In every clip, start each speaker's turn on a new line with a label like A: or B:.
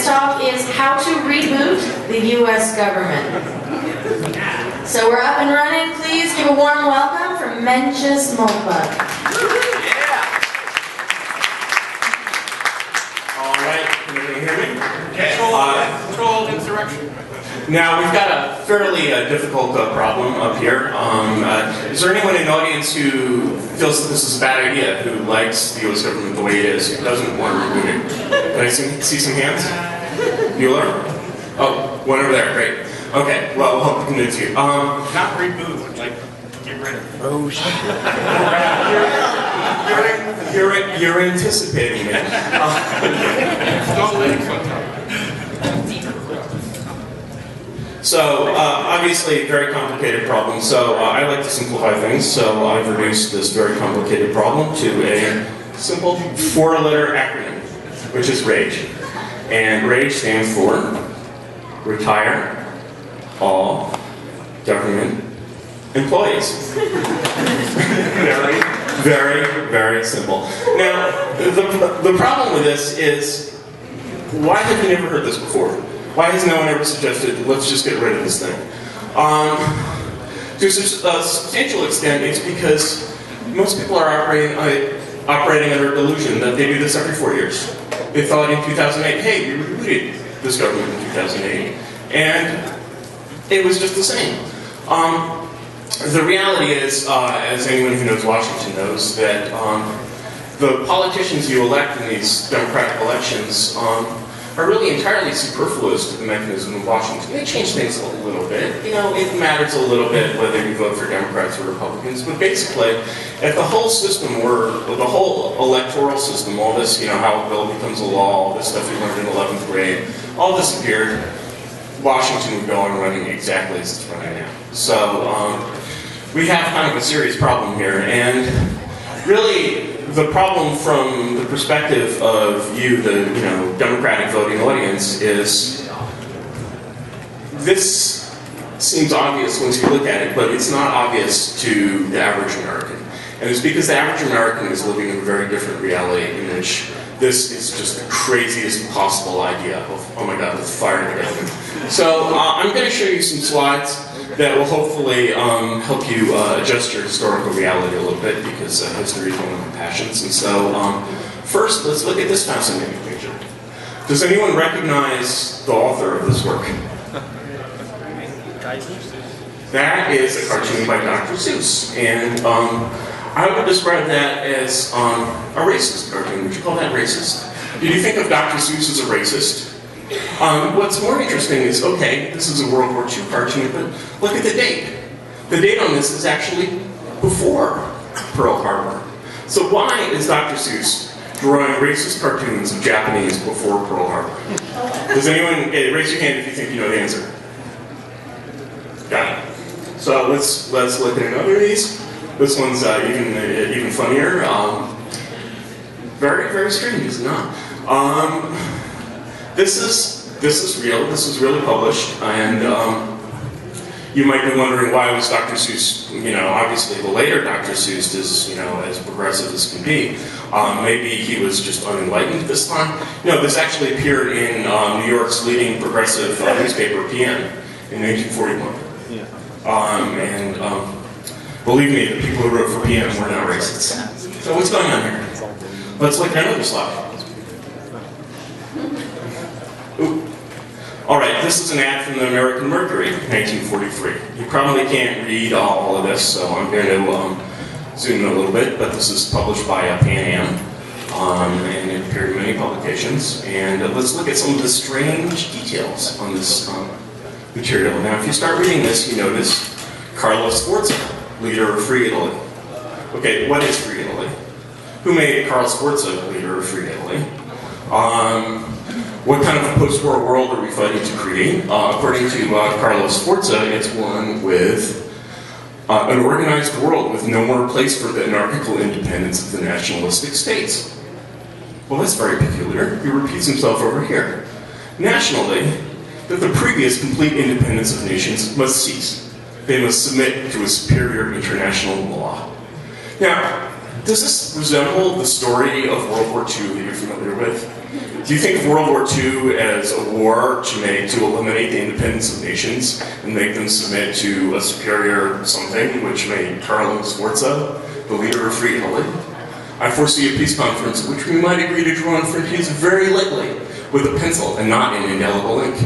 A: This talk is how to reboot the U.S. government. So we're up and running. Please give a warm welcome from Mencius Moldbug.
B: All right, can you hear me?
C: Controlled insurrection.
B: Now we've got a fairly difficult problem up here. Is there anyone in the audience who feels that this is a bad idea, who likes the U.S. government the way it is, who doesn't want to reboot it? Can I see some hands? Bueller? Oh, one over there, great. Okay, well, we'll hope to convince you.
C: Not reboot, like get rid of it.
B: Oh, shit. You're anticipating it. So, obviously, very complicated problem. So, I like to simplify things. So, I've reduced this very complicated problem to a simple four-letter acronym, which is RAGE. And RAGE stands for Retire All Government Employees. Very, very simple. Now, the problem with this is, why have you never heard this before? Why has no one ever suggested, let's just get rid of this thing? To a substantial extent, it's because most people are operating under a delusion that they do this every 4 years. They thought in 2008, hey, we rebooted this government in 2008. And it was just the same. The reality is, as anyone who knows Washington knows, that the politicians you elect in these democratic elections are really entirely superfluous to the mechanism of Washington. They change things a little bit. You know, it matters a little bit whether you vote for Democrats or Republicans, but basically, if the whole system were, the whole electoral system, all this, you know, how a bill becomes a law, all this stuff you learned in 11th grade, all disappeared, Washington would go on running exactly as it's running now. So, we have kind of a serious problem here, and really, the problem from the perspective of you, the Democratic voting audience, is this seems obvious once you look at it, but it's not obvious to the average American. And it's because the average American is living in a very different reality in which this is just the craziest possible idea of, oh my god, let's fire it together. So I'm going to show you some slides that will hopefully help you adjust your historical reality a little bit, because history is one of my passions. And so, first, let's look at this fascinating picture. Does anyone recognize the author of this work? That is a cartoon by Dr. Seuss, and I would describe that as a racist cartoon. Would you call that racist? Did you think of Dr. Seuss as a racist? What's more interesting is, okay, this is a World War II cartoon, but look at the date. The date on this is actually before Pearl Harbor. So why is Dr. Seuss drawing racist cartoons of Japanese before Pearl Harbor? Does anyone, raise your hand if you think you know the answer. Got it. So let's look at another of these. This one's even funnier. Very, very strange, is it not? This is real. This is really published, and you might be wondering, why was Dr. Seuss? Obviously the later Dr. Seuss is as progressive as can be. Maybe he was just unenlightened this time. No, this actually appeared in New York's leading progressive newspaper, PM, in 1941. Yeah. Believe me, the people who wrote for PM were not racists. So what's going on here? Let's look at another slide. Ooh. All right, this is an ad from the American Mercury, 1943. You probably can't read all of this, so I'm going to zoom in a little bit, but this is published by Pan Am, and it appeared in many publications. And let's look at some of the strange details on this material. Now, if you start reading this, you notice Carlo Sforza, leader of Free Italy. Okay, what is Free Italy? Who made Carlo Sforza leader of Free Italy? What kind of a post-war world are we fighting to create? According to Carlo Sforza, it's one with an organized world with no more place for the anarchical independence of the nationalistic states. Well, that's very peculiar. He repeats himself over here. Nationally, that the previous complete independence of nations must cease. They must submit to a superior international law. Now, does this resemble the story of World War II that you're familiar with? Do you think of World War II as a war to eliminate the independence of nations and make them submit to a superior something, which made Karl Sforza the leader of Free Italy? I foresee a peace conference in which we might agree to draw on frontiers very lightly with a pencil and not in indelible ink.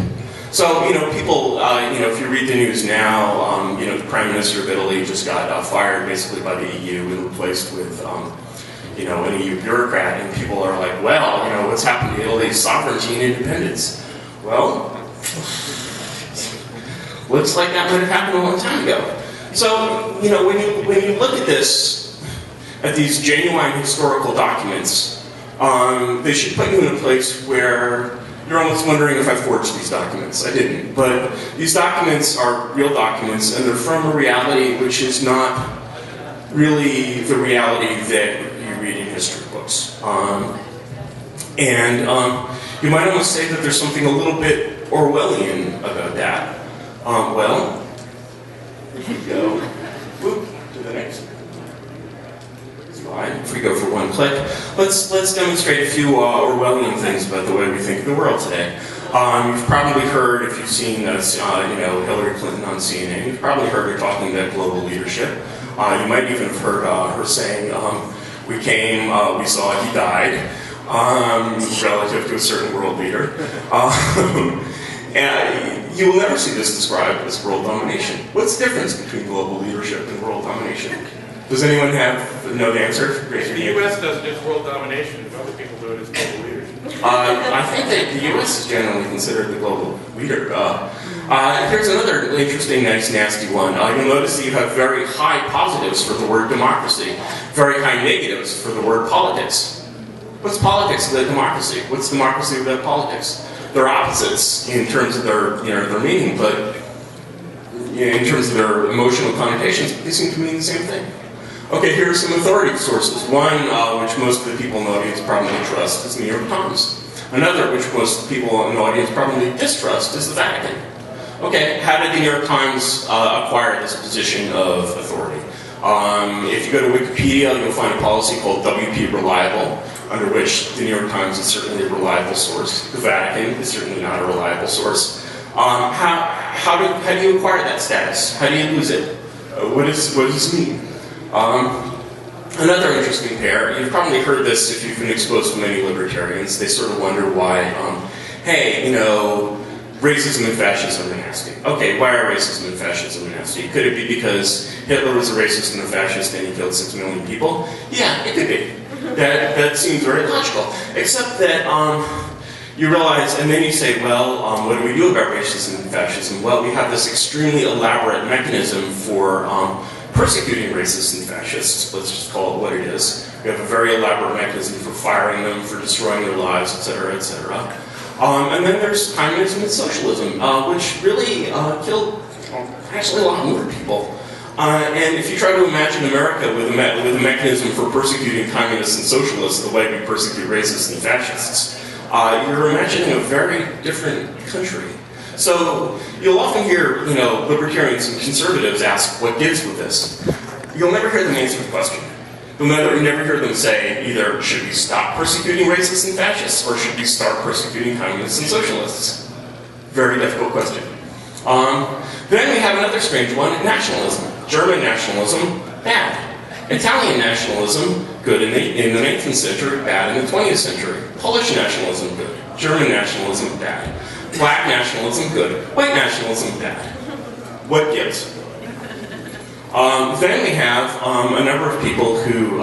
B: So, people, if you read the news now, the Prime Minister of Italy just got fired basically by the EU and replaced with, an EU bureaucrat, and people are like, well, what's happened to Italy's sovereignty and independence? Well, looks like that might have happened a long time ago. So, when you look at this, at these genuine historical documents, they should put you in a place where you're almost wondering if I forged these documents. I didn't. But these documents are real documents, and they're from a reality which is not really the reality that you read in history books. You might almost say that there's something a little bit Orwellian about that. Well, if we go to the next slide, if we go for one click, let's demonstrate a few Orwellian things about the way we think of the world today. You've probably heard, if you've seen Hillary Clinton on CNN, you've probably heard her talking about global leadership. You might even have heard her saying, we came, we saw, he died, relative to a certain world leader. And you will never see this described as world domination. What's the difference between global leadership and world domination? Does anyone know the answer?
C: The U.S. does it as world domination, if other people do it as global leadership.
B: I think that the U.S. is generally considered the global leader. Here's another interesting, nice, nasty one. You'll notice that you have very high positives for the word democracy, very high negatives for the word politics. What's politics without democracy? What's democracy without politics? They're opposites in terms of their meaning, but in terms of their emotional connotations, they seem to mean the same thing. Okay, here are some authority sources. One, which most of the people in the audience probably trust, is the New York Times. Another, which most people in the audience probably distrust, is the Vatican. Okay, how did the New York Times acquire this position of authority? If you go to Wikipedia, you'll find a policy called WP Reliable, under which the New York Times is certainly a reliable source. The Vatican is certainly not a reliable source. How do you acquire that status? How do you lose it? What does this mean? Another interesting pair, you've probably heard this if you've been exposed to many libertarians. They sort of wonder why, racism and fascism are nasty. Okay, why are racism and fascism nasty? Could it be because Hitler was a racist and a fascist and he killed 6 million people? Yeah, it could be. That seems very logical. Except that you realize, and then you say, well, what do we do about racism and fascism? Well, we have this extremely elaborate mechanism for persecuting racists and fascists. Let's just call it what it is. We have a very elaborate mechanism for firing them, for destroying their lives, etc., etc. And then there's communism and socialism, which really killed actually a lot more people. And if you try to imagine America with a mechanism for persecuting communists and socialists the way we persecute racists and fascists, you're imagining a very different country. So you'll often hear, libertarians and conservatives ask, what gives with this? You'll never hear them answer the question. You'll never hear them say either, should we stop persecuting racists and fascists, or should we start persecuting communists and socialists? Very difficult question. Then we have another strange one, nationalism. German nationalism, bad. Italian nationalism, good in the 19th century, bad in the 20th century. Polish nationalism, good. German nationalism, bad. Black nationalism, good. White nationalism, bad. What gives? Then we have a number of people who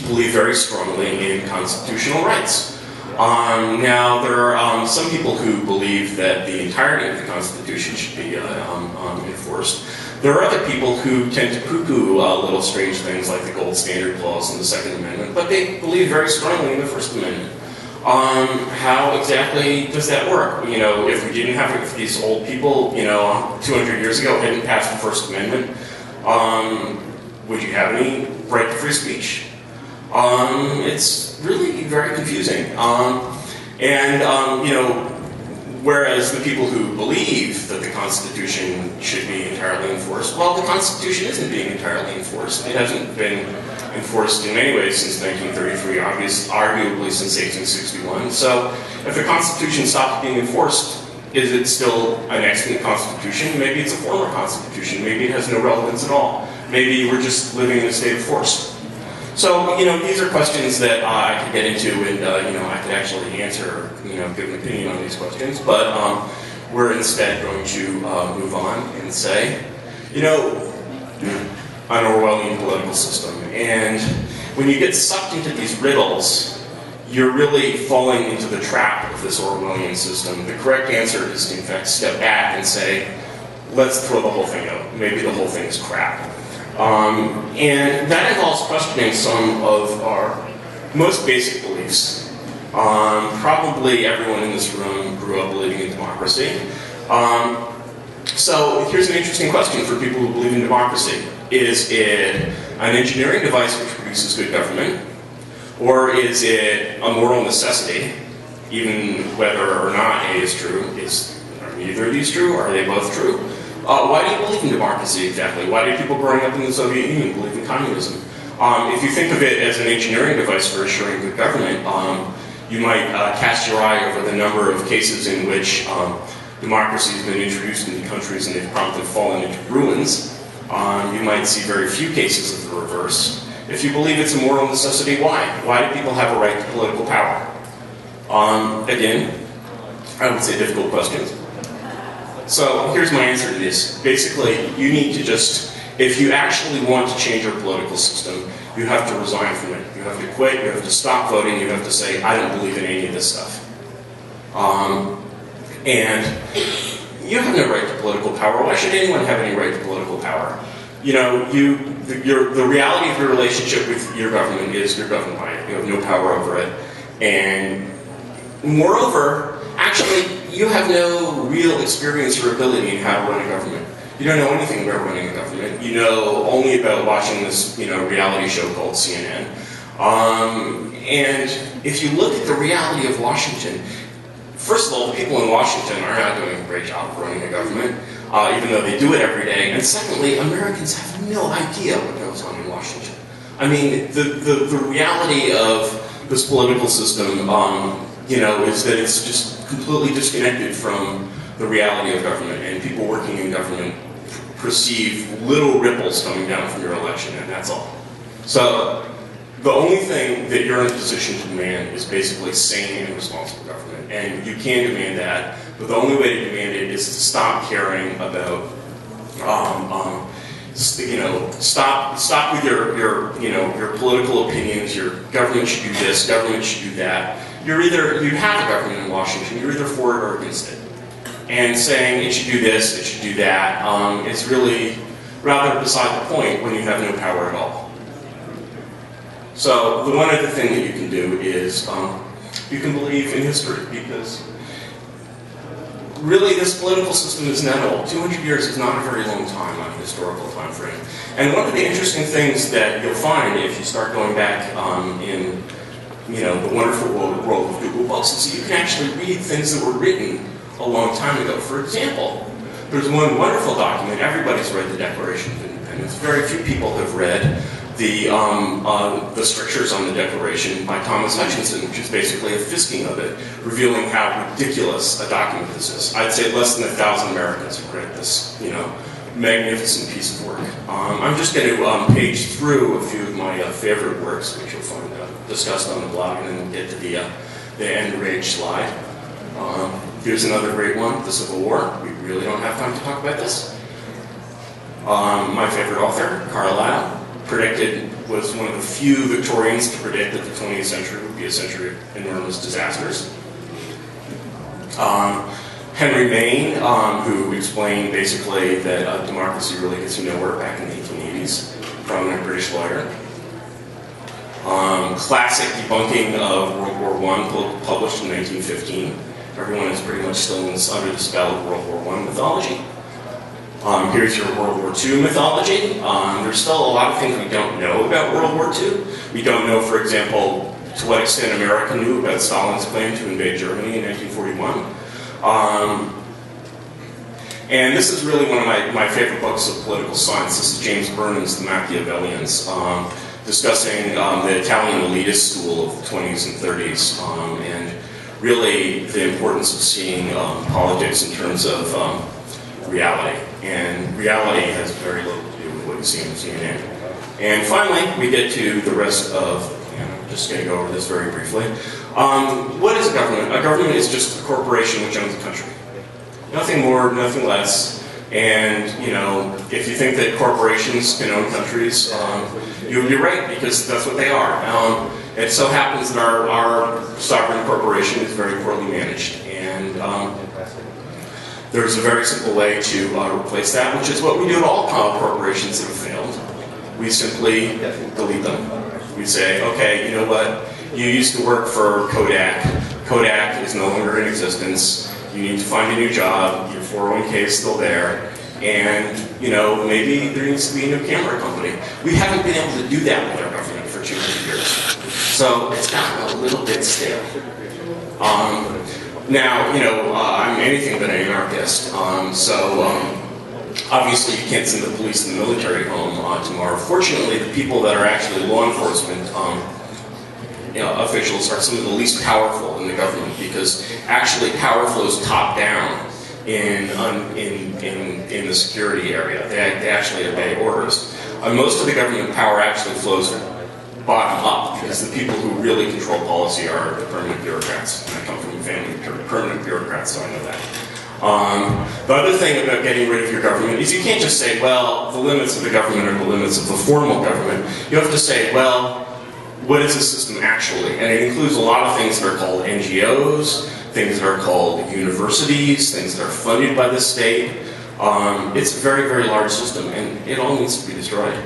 B: believe very strongly in constitutional rights. Now, there are some people who believe that the entirety of the Constitution should be enforced. There are other people who tend to poo-poo little strange things like the Gold Standard Clause in the Second Amendment, but they believe very strongly in the First Amendment. How exactly does that work? If these old people, 200 years ago hadn't passed the First Amendment, would you have any right to free speech? It's really very confusing. Whereas the people who believe that the Constitution should be entirely enforced, well, the Constitution isn't being entirely enforced. It hasn't been enforced in many ways since 1933, arguably since 1861. So if the Constitution stopped being enforced, is it still an excellent Constitution? Maybe it's a former Constitution. Maybe it has no relevance at all. Maybe we're just living in a state of force. So, these are questions that I could get into, and I could actually answer, give an opinion on these questions. But we're instead going to move on and say, an Orwellian political system. And when you get sucked into these riddles, you're really falling into the trap of this Orwellian system. The correct answer is to, in fact, step back and say, let's throw the whole thing out. Maybe the whole thing is crap. And that involves questioning some of our most basic beliefs. Probably everyone in this room grew up believing in democracy. So here's an interesting question for people who believe in democracy. Is it an engineering device which produces good government? Or is it a moral necessity, even whether or not A is true? Are either of these true, or are they both true? Why do you believe in democracy exactly? Why do people growing up in the Soviet Union believe in communism? If you think of it as an engineering device for assuring good government, you might cast your eye over the number of cases in which democracy has been introduced into countries and they've promptly fallen into ruins. You might see very few cases of the reverse. If you believe it's a moral necessity, why? Why do people have a right to political power? Again, I would say difficult questions. So here's my answer to this. Basically, you need to just, if you actually want to change your political system, you have to resign from it. You have to quit, you have to stop voting, you have to say, I don't believe in any of this stuff. And you have no right to political power. Why should anyone have any right to political power? The reality of your relationship with your government is you're governed by it. You have no power over it. And moreover, actually, you have no real experience or ability in how to run a government. You don't know anything about running a government. You know only about watching this, reality show called CNN. And if you look at the reality of Washington, first of all, the people in Washington are not doing a great job of running a government, even though they do it every day. And secondly, Americans have no idea what goes on in Washington. I mean, the reality of this political system, is that it's just completely disconnected from the reality of government, and people working in government perceive little ripples coming down from your election, and that's all. So the only thing that you're in a position to demand is basically sane and responsible government, and you can demand that, but the only way to demand it is to stop caring about, stop with your political opinions. Your government should do this, government should do that. You have a government in Washington, you're either for it or against it. And saying it should do this, it should do that, is really rather beside the point when you have no power at all. So the one other thing that you can do is you can believe in history, because really this political system is not old. 200 years is not a very long time on a historical time frame. And one of the interesting things that you'll find if you start going back in the wonderful world of Google Books is that you can actually read things that were written a long time ago. For example, there's one wonderful document. Everybody's read the Declaration of Independence. Very few people have read the strictures on the Declaration by Thomas Hutchinson, which is basically a fisking of it, revealing how ridiculous a document this is. I'd say less than 1,000 Americans have read this, magnificent piece of work. I'm just going to page through a few of my favorite works, which you'll find discussed on the blog, and then we'll get to the end rage slide. Here's another great one, The Civil War. We really don't have time to talk about this. My favorite author, Carlyle, was one of the few Victorians to predict that the 20th century would be a century of enormous disasters. Henry Maine, who explained basically that democracy really gets you nowhere back in the 1880s, prominent British lawyer. Classic debunking of World War I, published in 1915. Everyone is pretty much still under the spell of World War I mythology. Here's your World War II mythology. There's still a lot of things we don't know about World War II. We don't know, for example, to what extent America knew about Stalin's plan to invade Germany in 1941. And this is really one of my favorite books of political science. This is James Burnham's The Machiavellians. discussing the Italian elitist school of the 20s and 30s, and really the importance of seeing politics in terms of reality. And reality has very little to do with what you see on CNN. And finally, we get to the rest of, I'm just going to go over this very briefly. What is a government? A government is just a corporation which owns a country. Nothing more, nothing less. And, you know, if you think that corporations can own countries, you would be right, because that's what they are. It so happens that our sovereign corporation is very poorly managed. And there's a very simple way to replace that, which is what we do to all corporations that have failed. We simply delete them. We say, okay, you know what? You used to work for Kodak. Kodak is no longer in existence. You need to find a new job. Your 401k is still there. And, you know, maybe there needs to be a new camera company. We haven't been able to do that with our government for 200 years. So it's gotten a little bit stale. Now, you know, I'm anything but an anarchist. Obviously you can't send the police and the military home tomorrow. Fortunately, the people that are actually law enforcement officials are some of the least powerful in the government, because actually power flows top down in the security area. They actually obey orders. Most of the government power actually flows bottom up, because the people who really control policy are the permanent bureaucrats. And I come from a family of permanent bureaucrats, so I know that. The other thing about getting rid of your government is you can't just say, well, the limits of the government are the limits of the formal government. You have to say, well, what is the system actually? And it includes a lot of things that are called NGOs, things that are called universities, things that are funded by the state. It's a very, very large system, and it all needs to be destroyed.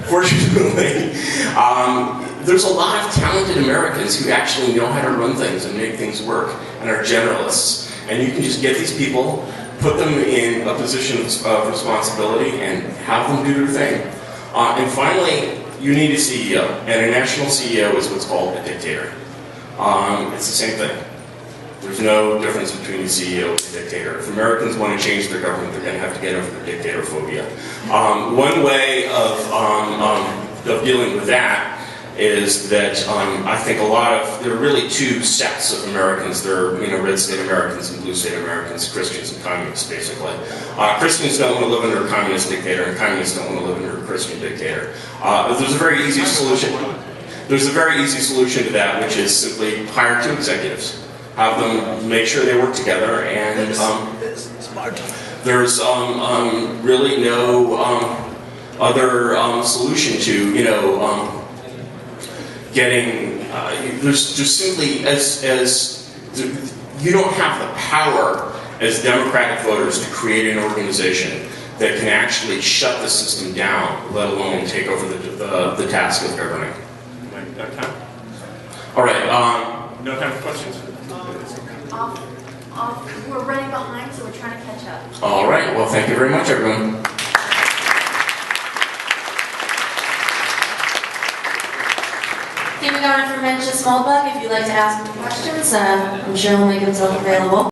B: Fortunately, there's a lot of talented Americans who actually know how to run things and make things work, and are generalists. And you can just get these people, put them in a position of responsibility, and have them do their thing. And finally, you need a CEO, and a national CEO is what's called a dictator. It's the same thing. There's no difference between a CEO and a dictator. If Americans want to change their government, they're going to have to get over their dictator phobia. One way of dealing with that is that I think there are really two sects of Americans. There are red state Americans and blue state Americans, Christians and communists, basically. Christians don't want to live under a communist dictator, and communists don't want to live under a Christian dictator. There's a very easy solution. There's a very easy solution to that, which is simply hire two executives, have them make sure they work together, and there's really no other solution to getting. There's just simply you don't have the power as Democratic voters to create an organization that can actually shut the system down, let alone take over the task of governing. No time? All right. No time for questions?
D: We're running behind, so we're trying to catch up.
B: All right. Well, thank you very much, everyone.
A: Keep it going for Mencius Moldbug. If you'd like to ask him questions, I'm sure he'll make himself available.